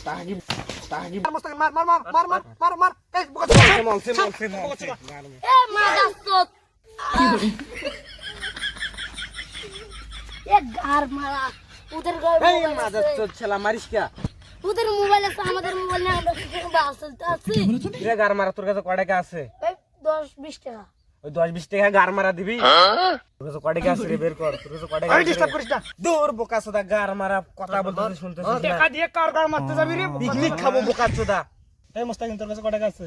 তাহাগি তাহাগি মার মার মার মার মার মার মার এই মলছে এ মাদাসত এ গার মারা ওদের এই মাদার চোদ ছেলা মারিস কা ওদের মোবাইল আছে আমাদের মোবাইল না আমরা কি বাসলতে আছি রে গার মারা তোর কাছে কয় টাকা আছে ভাই 10-20 টাকা ওই 10-20 টাকা গার মারা দিবি তোর কাছে কয় টাকা আছে রে বের কর তোর কাছে কয় টাকা আরে ডিস্টার্ব করিস না দূর বোকা চোদা গার মারা কথা বলতেছিস শুনতেছিস না টাকা দিয়ে কার কার মারতে যাবি রে পিকনিক খাবো বোকা চোদা এই মুস্তাকিম তোর কাছে কত টাকা আছে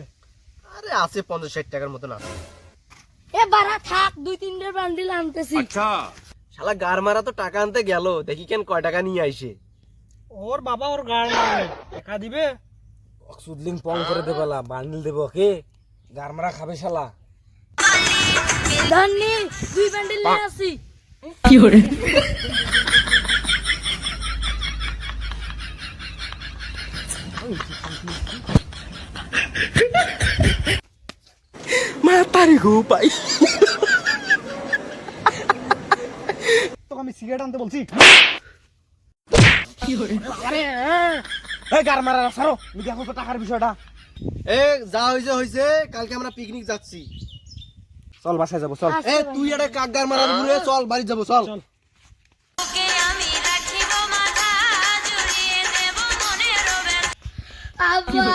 আরে আছে 50-60 টাকার মতো না এ বাড়া থাক 2-3 বান্ডিল আনতেছি শালা গার মারা তো টাকা আনতে গেল দেখি কেন কয় টাকা নিয়ে আইছে ওর বাবা ওর গাড় মারবে টাকা দিবে সুদলিং পং করে দেবালা বান্ডিল দেব কে গার মারা খাবে শালা ধন্নি 2 বান্ডিল নিয়ে আসি মাতারি গো পাই তোকে আমি সিগারেট আনতে বলছি এই গার মারা সারো আমি দেখো তো টাকার বিষয়টা এ যা হইছে কালকে আমরা পিকনিক যাচ্ছি চল বাসায় যাবো চল এ তুই এটা কাক গার মারার ঘুরে চল বাড়ি যাবো চল আব্বা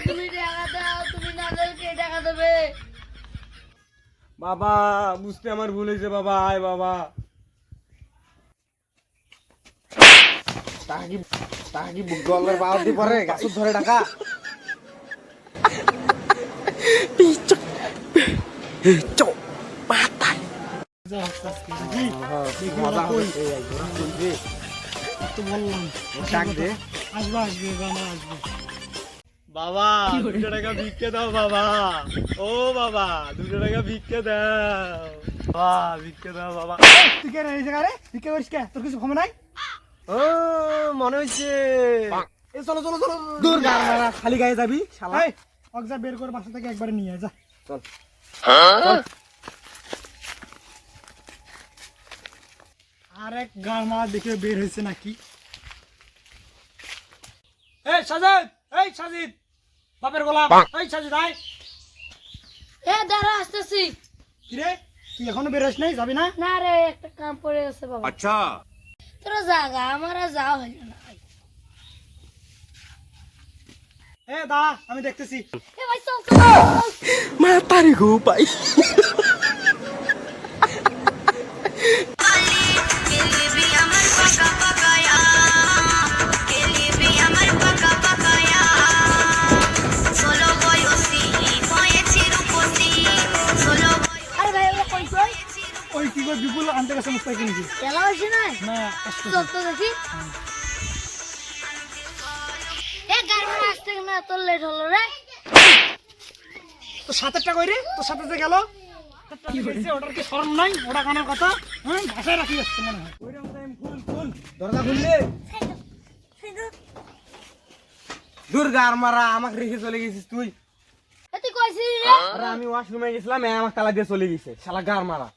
তুমি টাকা দাও তুমি না দিলে কে টাকা দেবে বাবা বুঝতে আমার ভুল হয়েছে বাবা আয় বাবা তাহাগি তাহাগি গলার বাদ দিয়ে পরে গাছ ধরে টাকা তো বললাম ডাক দে আসবে আসবে গানা আসবে বাবা 2 টাকা ভিক্ষে দাও বাবা ও বাবা 2 টাকা ভিক্ষে দাও বাবা ভিক্ষে দাও বাবা তুই কে এই জায়গা রে তুই কে করিস কে তোর কিছু ক্ষমা নাই ও মনে হইছে এই চলো চলো চলো দূর গার মারা খালি গায়ে যাবি শালা এই অগজা বের করে বাসা থেকে একবারে নিয়ে আয় যা চল আরেক গানা দেখে বের হইছে নাকি এই সাজিদ বাপের গোলাম এই সাজিদ আয় এ দাঁড়া আসতেছি কি রে তুই এখনো বের হইস নাই যাবি না না রে একটা কাম পড়ে আছে বাবা আচ্ছা তোরা জাগা আমার আর যাওয়া হইল না এ দাঁড়া আমি দেখতেছি এ ভাই চল চল চল। মাতারি গো পাই আরে ভাই ওরা কই কই ওই কি করে বিপুল আনতে গেছে মুস্তাকিম কি খেলা হইছে না না আসতে চল তো দেখি এ গাড়ি আসতে না তোর লেট হলো রে তো 7 টাকা কই রে তোর সাথে যে গেল কি হইছে ওটার কি শরম নাই ওটা কানার কথা হ্যাঁ ভাষায় রাখি আসছে মনে হয় ওইরকম টাইম ফুল দরজা খুললে দূর গার মারা আমাকে রেখে চলে গেছিস তুই এ তুই কইছিস রে আরে আমি ওয়াশরুমে গেছিলাম আমাকে তালা দিয়ে চলে গেছে শালা গার মারা